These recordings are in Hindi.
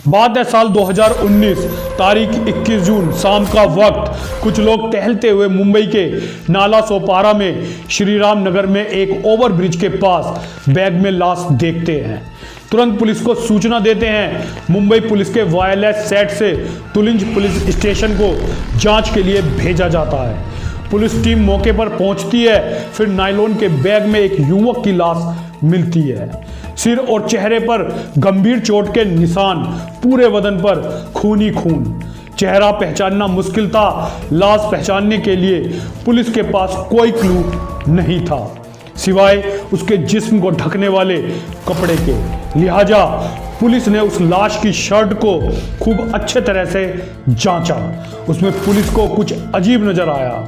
बात है साल 2019, तारीख 21 जून, शाम का वक्त। कुछ लोग टहलते हुए मुंबई के नाला सोपारा में श्रीराम नगर में एक ओवरब्रिज के पास बैग में लाश देखते हैं। तुरंत पुलिस को सूचना देते हैं। मुंबई पुलिस के वायरलेस सेट से तुलिंज पुलिस स्टेशन को जांच के लिए भेजा जाता है। पुलिस टीम मौके पर पहुंचती है। फिर नायलॉन के बैग में एक युवक की लाश मिलती है। सिर और चेहरे पर गंभीर चोट के निशान, पूरे बदन पर खूनी खून। चेहरा पहचानना मुश्किल था। लाश पहचानने के लिए पुलिस के पास कोई क्लू नहीं था सिवाय उसके जिस्म को ढकने वाले कपड़े के। लिहाजा पुलिस ने उस लाश की शर्ट को खूब अच्छे तरह से जांचा। उसमें पुलिस को कुछ अजीब नजर आया।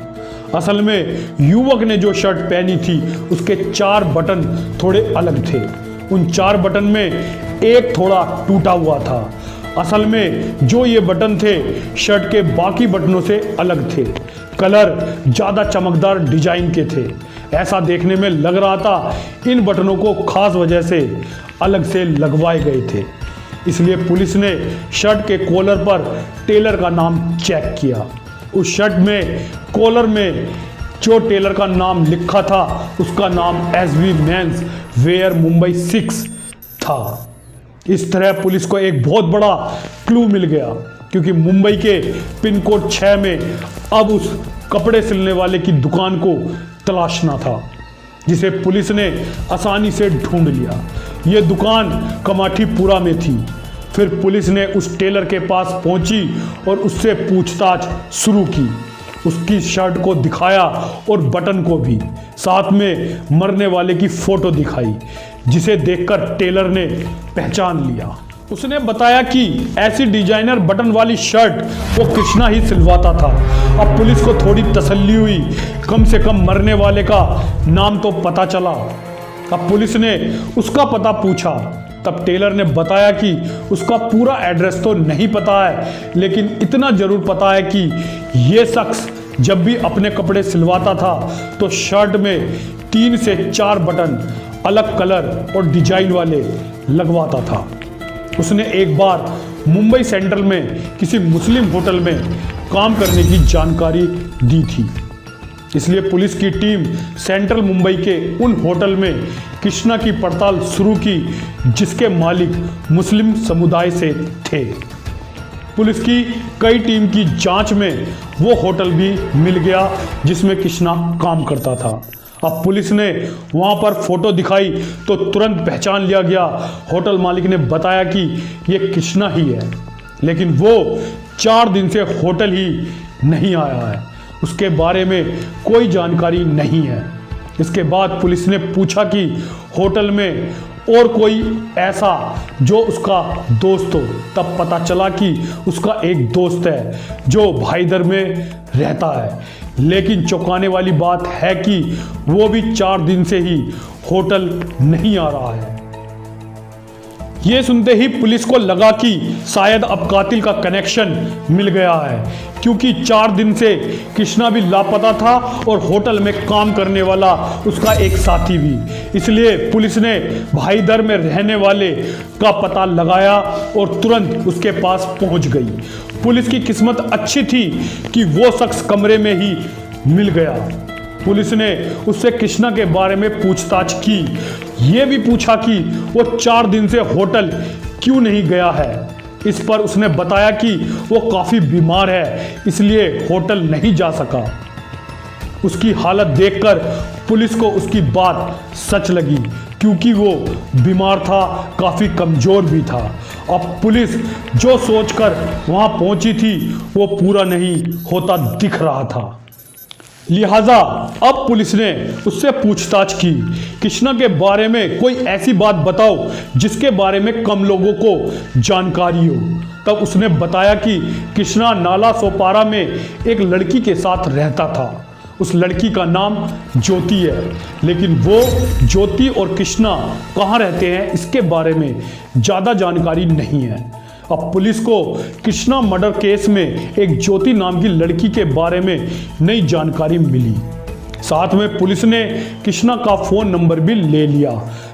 असल में युवक ने जो शर्ट पहनी थी उसके 4 बटन थोड़े अलग थे। उन 4 बटन में एक थोड़ा टूटा हुआ था। असल में जो ये बटन थे शर्ट के बाकी बटनों से अलग थे। कलर ज़्यादा चमकदार डिजाइन के थे। ऐसा देखने में लग रहा था इन बटनों को खास वजह से अलग से लगवाए गए थे। इसलिए पुलिस ने शर्ट के कॉलर पर टेलर का नाम चेक किया। उस शर्ट में कॉलर में जो टेलर का नाम लिखा था उसका नाम एसबी मेंस वेयर मुंबई 6 था। इस तरह पुलिस को एक बहुत बड़ा क्लू मिल गया, क्योंकि मुंबई के पिन कोड 6 में अब उस कपड़े सिलने वाले की दुकान को तलाशना था, जिसे पुलिस ने आसानी से ढूंढ लिया। ये दुकान कमाठीपुरा में थी। फिर पुलिस ने उस टेलर के पास पहुंची और उससे पूछताछ शुरू की। उसकी शर्ट को दिखाया और बटन को भी, साथ में मरने वाले की फोटो दिखाई, जिसे देखकर टेलर ने पहचान लिया। उसने बताया कि ऐसी डिजाइनर बटन वाली शर्ट वो कृष्णा ही सिलवाता था। अब पुलिस को थोड़ी तसल्ली हुई, कम से कम मरने वाले का नाम तो पता चला। अब पुलिस ने उसका पता पूछा। तब टेलर ने बताया कि उसका पूरा एड्रेस तो नहीं पता है, लेकिन इतना जरूर पता है कि ये शख्स जब भी अपने कपड़े सिलवाता था तो शर्ट में 3 से 4 बटन अलग कलर और डिजाइन वाले लगवाता था। उसने एक बार मुंबई सेंट्रल में किसी मुस्लिम होटल में काम करने की जानकारी दी थी। इसलिए पुलिस की टीम सेंट्रल मुंबई के उन होटल में कृष्णा की पड़ताल शुरू की जिसके मालिक मुस्लिम समुदाय से थे। पुलिस की कई टीम की जांच में वो होटल भी मिल गया जिसमें कृष्णा काम करता था। अब पुलिस ने वहां पर फोटो दिखाई तो तुरंत पहचान लिया गया। होटल मालिक ने बताया कि ये कृष्णा ही है, लेकिन वो 4 दिन से होटल ही नहीं आया है। उसके बारे में कोई जानकारी नहीं है। इसके बाद पुलिस ने पूछा कि होटल में और कोई ऐसा जो उसका दोस्त हो। तब पता चला कि उसका एक दोस्त है जो भाईदर में रहता है, लेकिन चौंकाने वाली बात है कि वो भी 4 दिन से ही होटल नहीं आ रहा है। ये सुनते ही पुलिस को लगा कि शायद अब कातिल का कनेक्शन मिल गया है, क्योंकि 4 दिन से कृष्णा भी लापता था और होटल में काम करने वाला उसका एक साथी भी। इसलिए पुलिस ने भाईदर में रहने वाले का पता लगाया और तुरंत उसके पास पहुंच गई। पुलिस की किस्मत अच्छी थी कि वो शख्स कमरे में ही मिल गया। पुलिस ने उससे कृष्णा के बारे में पूछताछ की। ये भी पूछा कि वो 4 दिन से होटल क्यों नहीं गया है। इस पर उसने बताया कि वो काफ़ी बीमार है, इसलिए होटल नहीं जा सका। उसकी हालत देखकर पुलिस को उसकी बात सच लगी, क्योंकि वो बीमार था, काफ़ी कमज़ोर भी था। अब पुलिस जो सोचकर वहाँ पहुँची थी वो पूरा नहीं होता दिख रहा था। लिहाजा अब पुलिस ने उससे पूछताछ की, कृष्णा के बारे में कोई ऐसी बात बताओ जिसके बारे में कम लोगों को जानकारी हो। तब उसने बताया कि कृष्णा नाला सोपारा में एक लड़की के साथ रहता था। उस लड़की का नाम ज्योति है, लेकिन वो ज्योति और कृष्णा कहाँ रहते हैं इसके बारे में ज़्यादा जानकारी नहीं है। अब पुलिस को कृष्णा मर्डर केस में एक ज्योति नाम की लड़की के बारे में नई जानकारी मिली। साथ में पुलिस ने कृष्णा का फ़ोन नंबर भी ले लिया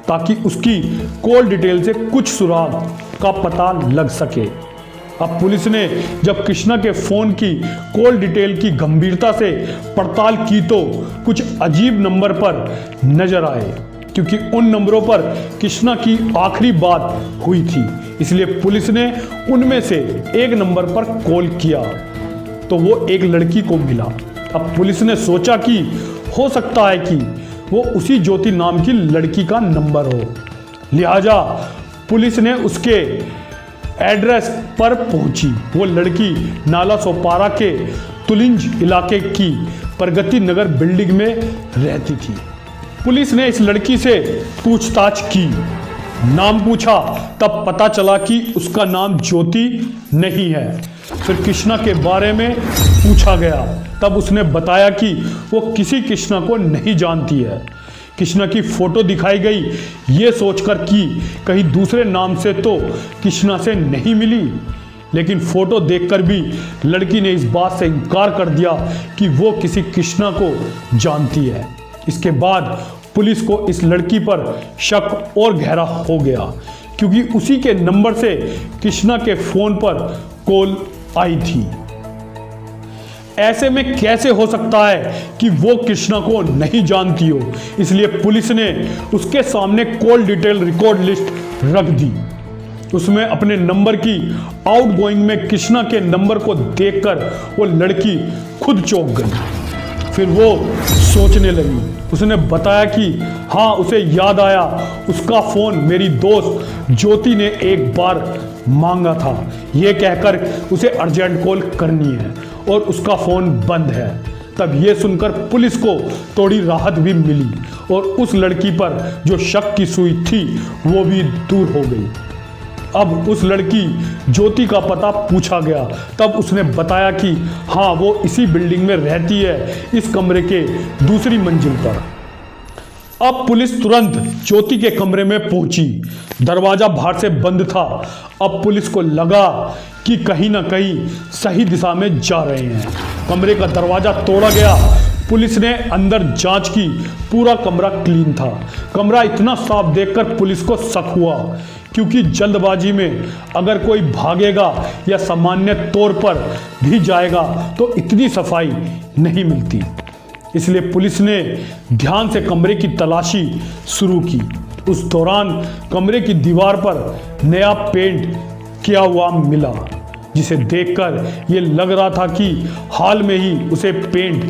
ताकि उसकी कॉल डिटेल से कुछ सुराग का पता लग सके। अब पुलिस ने जब कृष्णा के फोन की कॉल डिटेल की गंभीरता से पड़ताल की तो कुछ अजीब नंबर पर नजर आए, क्योंकि उन नंबरों पर कृष्णा की आखिरी बात हुई थी। इसलिए पुलिस ने उनमें से एक नंबर पर कॉल किया तो वो एक लड़की को मिला। अब पुलिस ने सोचा कि हो सकता है कि वो उसी ज्योति नाम की लड़की का नंबर हो, लिहाजा पुलिस ने उसके एड्रेस पर पहुंची। वो लड़की नाला सोपारा के तुलिंज इलाके की प्रगति नगर बिल्डिंग में रहती थी। पुलिस ने इस लड़की से पूछताछ की, नाम पूछा, तब पता चला कि उसका नाम ज्योति नहीं है। फिर कृष्णा के बारे में पूछा गया, तब उसने बताया कि वो किसी कृष्णा को नहीं जानती है। कृष्णा की फोटो दिखाई गई, ये सोचकर कि कहीं दूसरे नाम से तो कृष्णा से नहीं मिली, लेकिन फोटो देखकर भी लड़की ने इस बात से इनकार कर दिया कि वो किसी कृष्णा को जानती है। इसके बाद पुलिस को इस लड़की पर शक और गहरा हो गया, क्योंकि उसी के नंबर से कृष्णा के फोन पर कॉल आई थी। ऐसे में कैसे हो सकता है कि वो कृष्णा को नहीं जानती हो? इसलिए पुलिस ने उसके सामने कॉल डिटेल रिकॉर्ड लिस्ट रख दी। उसमें अपने नंबर की आउटगोइंग में कृष्णा के नंबर को देखकर वो लड़की खुद चौंक गई। फिर वो सोचने लगी। उसने बताया कि हाँ, उसे याद आया, उसका फोन मेरी दोस्त ज्योति ने एक बार मांगा था, ये कहकर उसे अर्जेंट कॉल करनी है और उसका फ़ोन बंद है। तब ये सुनकर पुलिस को थोड़ी राहत भी मिली और उस लड़की पर जो शक की सुई थी वो भी दूर हो गई। अब उस लड़की ज्योति का पता पूछा गया, तब उसने बताया कि हाँ, वो इसी बिल्डिंग में रहती है, इस कमरे के दूसरी मंजिल पर। अब पुलिस तुरंत ज्योति के कमरे में पहुंची। दरवाजा बाहर से बंद था। अब पुलिस को लगा कि कहीं ना कहीं सही दिशा में जा रहे हैं। कमरे का दरवाजा तोड़ा गया। पुलिस ने अंदर जांच की। पूरा कमरा क्लीन था। कमरा इतना साफ देखकर पुलिस को शक हुआ, क्योंकि जल्दबाजी में अगर कोई भागेगा या सामान्य तौर पर भी जाएगा तो इतनी सफाई नहीं मिलती। इसलिए पुलिस ने ध्यान से कमरे की तलाशी शुरू की। उस दौरान कमरे की दीवार पर नया पेंट किया हुआ मिला, जिसे देखकर ये लग रहा था कि हाल में ही उसे पेंट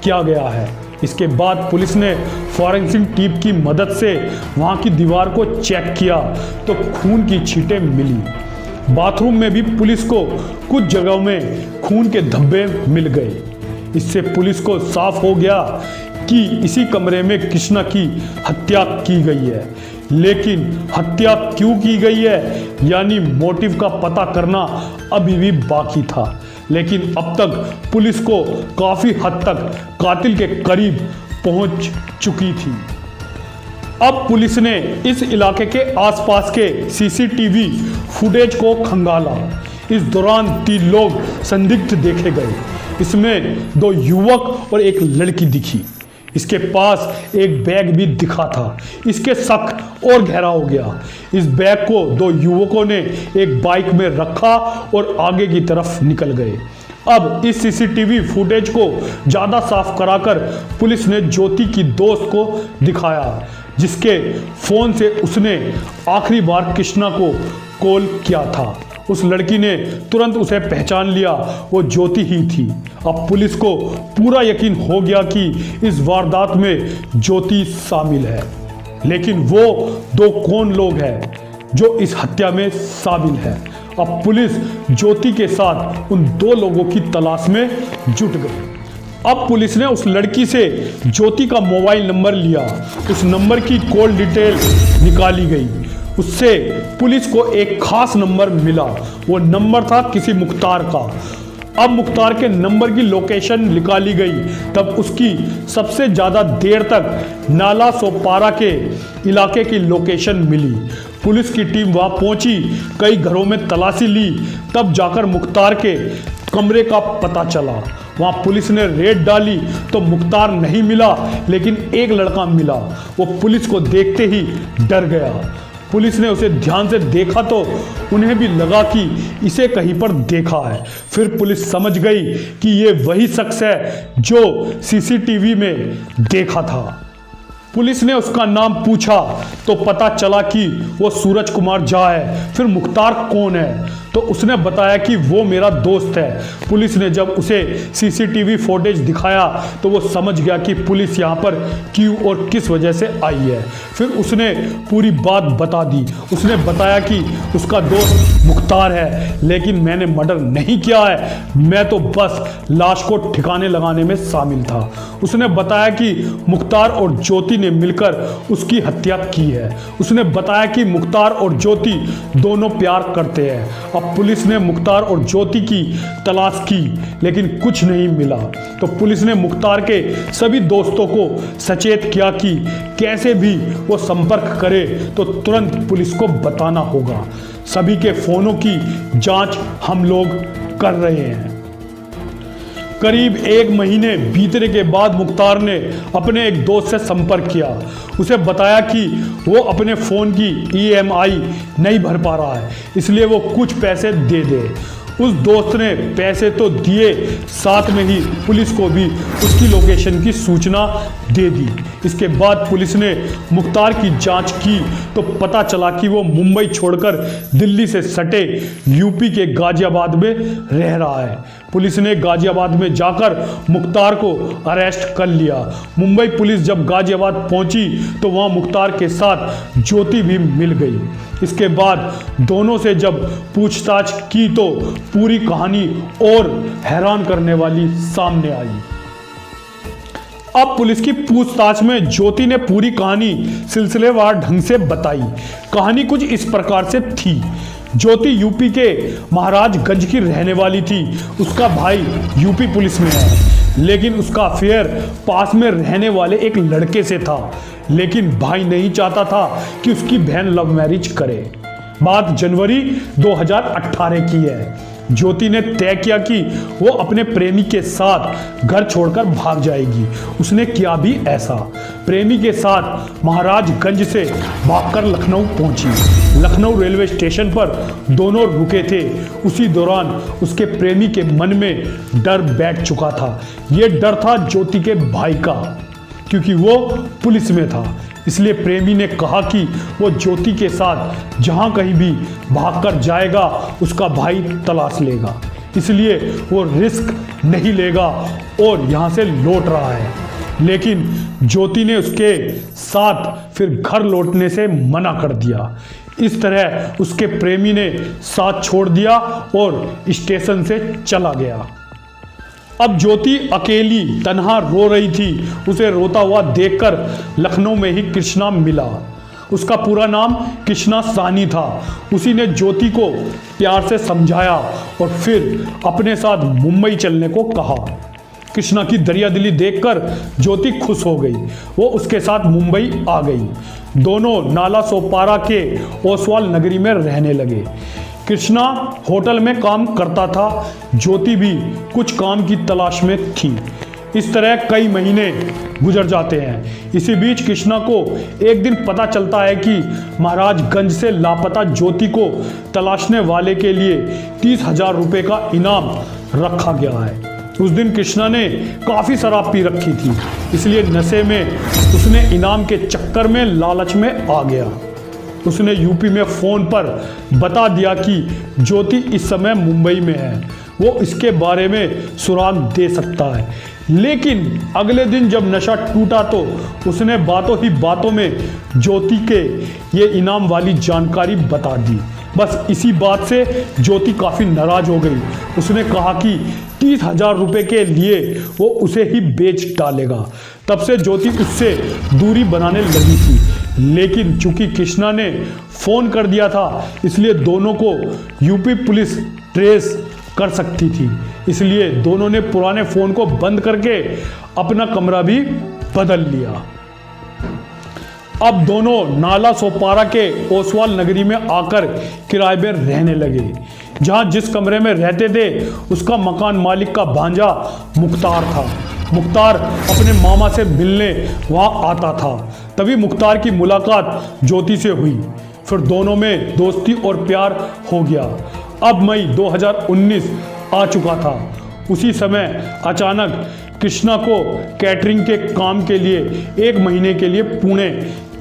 किया गया है। इसके बाद पुलिस ने फॉरेंसिक टीम की मदद से वहां की दीवार को चेक किया तो खून की छींटें मिली। बाथरूम में भी पुलिस को कुछ जगहों में खून के धब्बे मिल गए। इससे पुलिस को साफ हो गया कि इसी कमरे में कृष्णा की हत्या की गई है। लेकिन हत्या क्यों की गई है, यानी मोटिव का पता करना अभी भी बाकी था। लेकिन अब तक पुलिस को काफी हद तक कातिल के करीब पहुंच चुकी थी। अब पुलिस ने इस इलाके के आसपास के सीसीटीवी फुटेज को खंगाला। इस दौरान 3 लोग संदिग्ध देखे गए। इसमें 2 युवक और एक लड़की दिखी। इसके पास एक बैग भी दिखा था। इसके शक और गहरा हो गया। इस बैग को 2 युवकों ने एक बाइक में रखा और आगे की तरफ निकल गए। अब इस सीसीटीवी फुटेज को ज़्यादा साफ कराकर पुलिस ने ज्योति की दोस्त को दिखाया, जिसके फ़ोन से उसने आखिरी बार कृष्णा को कॉल किया था। उस लड़की ने तुरंत उसे पहचान लिया, वो ज्योति ही थी। अब पुलिस को पूरा यकीन हो गया कि इस वारदात में ज्योति शामिल है। लेकिन वो 2 कौन लोग हैं जो इस हत्या में शामिल है? अब पुलिस ज्योति के साथ उन 2 लोगों की तलाश में जुट गई। अब पुलिस ने उस लड़की से ज्योति का मोबाइल नंबर लिया। उस नंबर की कॉल डिटेल निकाली गई। उससे पुलिस को एक खास नंबर मिला। वो नंबर था किसी मुख्तार का। अब मुख्तार के नंबर की लोकेशन निकाली गई। तब उसकी सबसे ज़्यादा देर तक नाला सोपारा के इलाके की लोकेशन मिली। पुलिस की टीम वहाँ पहुँची, कई घरों में तलाशी ली, तब जाकर मुख्तार के कमरे का पता चला। वहाँ पुलिस ने रेड डाली तो मुख्तार नहीं मिला, लेकिन एक लड़का मिला। वो पुलिस को देखते ही डर गया। पुलिस ने उसे ध्यान से देखा तो उन्हें भी लगा कि इसे कहीं पर देखा है। फिर पुलिस समझ गई कि ये वही शख्स है जो सीसीटीवी में देखा था। पुलिस ने उसका नाम पूछा तो पता चला कि वो सूरज कुमार झा है। फिर मुख्तार कौन है तो उसने बताया कि वो मेरा दोस्त है। पुलिस ने जब उसे सीसीटीवी फुटेज दिखाया तो वो समझ गया कि पुलिस यहाँ पर क्यों और किस वजह से आई है। फिर उसने पूरी बात बता दी। उसने बताया कि उसका दोस्त मुख्तार है, लेकिन मैंने मर्डर नहीं किया है, मैं तो बस लाश को ठिकाने लगाने में शामिल था। उसने बताया कि मुख्तार और ज्योति ने मिलकर उसकी हत्या की है। उसने बताया कि मुख्तार और ज्योति दोनों प्यार करते हैं। अब पुलिस ने मुख्तार और ज्योति की तलाश की लेकिन कुछ नहीं मिला। तो पुलिस ने मुख्तार के सभी दोस्तों को सचेत किया कि कैसे भी वो संपर्क करे तो तुरंत पुलिस को बताना होगा। सभी के फोनों की जांच हम लोग कर रहे हैं। करीब 1 महीने बीतने के बाद मुख्तार ने अपने एक दोस्त से संपर्क किया। उसे बताया कि वो अपने फ़ोन की EMI नहीं भर पा रहा है, इसलिए वो कुछ पैसे दे दे। उस दोस्त ने पैसे तो दिए, साथ में ही पुलिस को भी उसकी लोकेशन की सूचना दे दी। इसके बाद पुलिस ने मुख्तार की जांच की तो पता चला कि वो मुंबई छोड़कर दिल्ली से सटे यूपी के गाजियाबाद में रह रहा है। पुलिस ने गाजियाबाद में जाकर मुख्तार को अरेस्ट कर लिया। मुंबई पुलिस जब गाजियाबाद पहुंची तो वहां मुख्तार के साथ ज्योति भी मिल गई। इसके बाद दोनों से जब पूछताछ की तो पूरी कहानी और हैरान करने वाली सामने आई। अब पुलिस की पूछताछ में ज्योति ने पूरी कहानी सिलसिलेवार ढंग से बताई। कहानी कुछ इस प्रकार से थी। ज्योति यूपी के महाराजगंज की रहने वाली थी। उसका भाई यूपी पुलिस में है, लेकिन उसका अफेयर पास में रहने वाले एक लड़के से था। लेकिन भाई नहीं चाहता था कि उसकी बहन लव मैरिज करे। बात जनवरी 2018 की है। ज्योति ने तय किया कि वो अपने प्रेमी के साथ घर छोड़कर भाग जाएगी। उसने किया भी ऐसा। प्रेमी के साथ महाराजगंज से भागकर लखनऊ पहुंची। लखनऊ रेलवे स्टेशन पर दोनों रुके थे। उसी दौरान उसके प्रेमी के मन में डर बैठ चुका था। ये डर था ज्योति के भाई का, क्योंकि वो पुलिस में था। इसलिए प्रेमी ने कहा कि वो ज्योति के साथ जहां कहीं भी भागकर जाएगा उसका भाई तलाश लेगा, इसलिए वो रिस्क नहीं लेगा और यहां से लौट रहा है। लेकिन ज्योति ने उसके साथ फिर घर लौटने से मना कर दिया। इस तरह उसके प्रेमी ने साथ छोड़ दिया और स्टेशन से चला गया। अब ज्योति अकेली तन्हा रो रही थी। उसे रोता हुआ देखकर लखनऊ में ही कृष्णा मिला। उसका पूरा नाम कृष्णा सानी था। उसी ने ज्योति को प्यार से समझाया और फिर अपने साथ मुंबई चलने को कहा। कृष्णा की दरियादिली देखकर ज्योति खुश हो गई। वो उसके साथ मुंबई आ गई। दोनों नाला सोपारा के ओसवाल नगरी में रहने लगे। कृष्णा होटल में काम करता था। ज्योति भी कुछ काम की तलाश में थी। इस तरह कई महीने गुजर जाते हैं। इसी बीच कृष्णा को एक दिन पता चलता है कि महाराजगंज से लापता ज्योति को तलाशने वाले के लिए 30,000 रुपये का इनाम रखा गया है। उस दिन कृष्णा ने काफ़ी शराब पी रखी थी, इसलिए नशे में उसने इनाम के चक्कर में लालच में आ गया। उसने यूपी में फ़ोन पर बता दिया कि ज्योति इस समय मुंबई में है, वो इसके बारे में सुराग दे सकता है। लेकिन अगले दिन जब नशा टूटा तो उसने बातों ही बातों में ज्योति के ये इनाम वाली जानकारी बता दी। बस इसी बात से ज्योति काफ़ी नाराज़ हो गई। उसने कहा कि 30,000 रुपये के लिए वो उसे ही बेच डालेगा। तब से ज्योति उससे दूरी बनाने लगी थी। लेकिन चूंकि कृष्णा ने फ़ोन कर दिया था, इसलिए दोनों को यूपी पुलिस ट्रेस कर सकती थी। इसलिए दोनों ने पुराने फ़ोन को बंद करके अपना कमरा भी बदल लिया। अब दोनों नाला सोपारा के ओसवाल नगरी में आकर किराए में रहने लगे। जहां जिस कमरे में रहते थे उसका मकान मालिक का भांजा मुख्तार था। मुख्तार अपने मामा से मिलने वहां आता था। तभी मुख्तार की मुलाकात ज्योति से हुई। फिर दोनों में दोस्ती और प्यार हो गया। अब मई 2019 आ चुका था। उसी समय अचानक कृष्णा को कैटरिंग के काम के लिए 1 महीने के लिए पुणे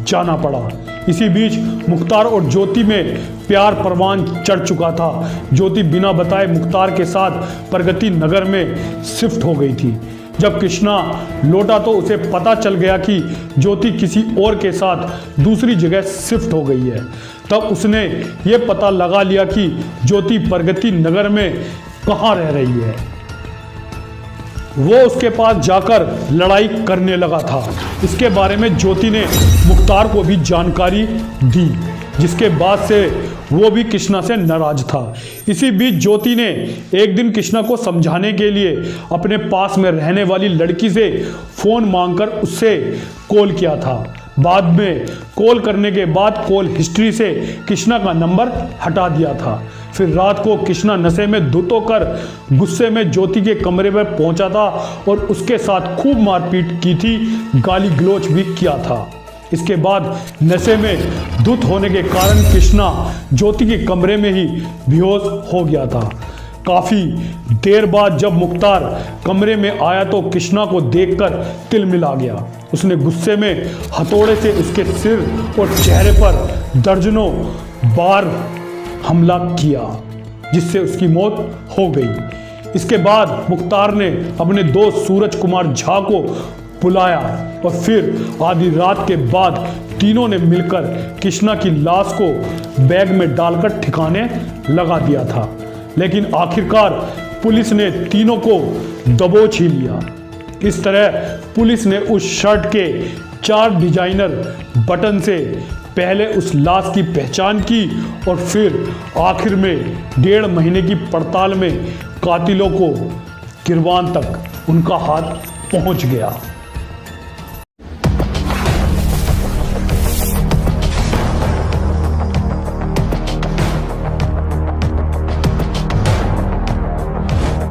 जाना पड़ा। इसी बीच मुख्तार और ज्योति में प्यार परवान चढ़ चुका था। ज्योति बिना बताए मुख्तार के साथ प्रगति नगर में शिफ्ट हो गई थी। जब कृष्णा लौटा तो उसे पता चल गया कि ज्योति किसी और के साथ दूसरी जगह शिफ्ट हो गई है। तब उसने ये पता लगा लिया कि ज्योति प्रगति नगर में कहाँ रह रही है। वो उसके पास जाकर लड़ाई करने लगा था। इसके बारे में ज्योति ने मुख्तार को भी जानकारी दी, जिसके बाद से वो भी कृष्णा से नाराज था। इसी बीच ज्योति ने एक दिन कृष्णा को समझाने के लिए अपने पास में रहने वाली लड़की से फोन मांगकर उससे कॉल किया था। बाद में कॉल करने के बाद कॉल हिस्ट्री से कृष्णा का नंबर हटा दिया था। फिर रात को कृष्णा नशे में धुत होकर गुस्से में ज्योति के कमरे में पहुंचा था और उसके साथ खूब मारपीट की थी, गाली गलौज भी किया था। इसके बाद नशे में धुत होने के कारण कृष्णा ज्योति के कमरे में ही बेहोश हो गया था। काफी देर बाद जब मुख्तार कमरे में आया तो कृष्णा को देखकर तिल मिला गया। उसने गुस्से में हथौड़े से उसके सिर और चेहरे पर दर्जनों बार हमला किया, जिससे उसकी मौत हो गई। इसके बाद मुख्तार ने अपने दोस्त सूरज कुमार झा को बुलाया और फिर आधी रात के बाद तीनों ने मिलकर कृष्णा की लाश को बैग में डालकर ठिकाने लगा दिया था। लेकिन आखिरकार पुलिस ने तीनों को दबोच ही लिया। इस तरह पुलिस ने उस शर्ट के 4 डिजाइनर बटन से पहले उस लाश की पहचान की और फिर आखिर में 1.5 महीने की पड़ताल में कातिलों को गिरवान तक उनका हाथ पहुंच गया।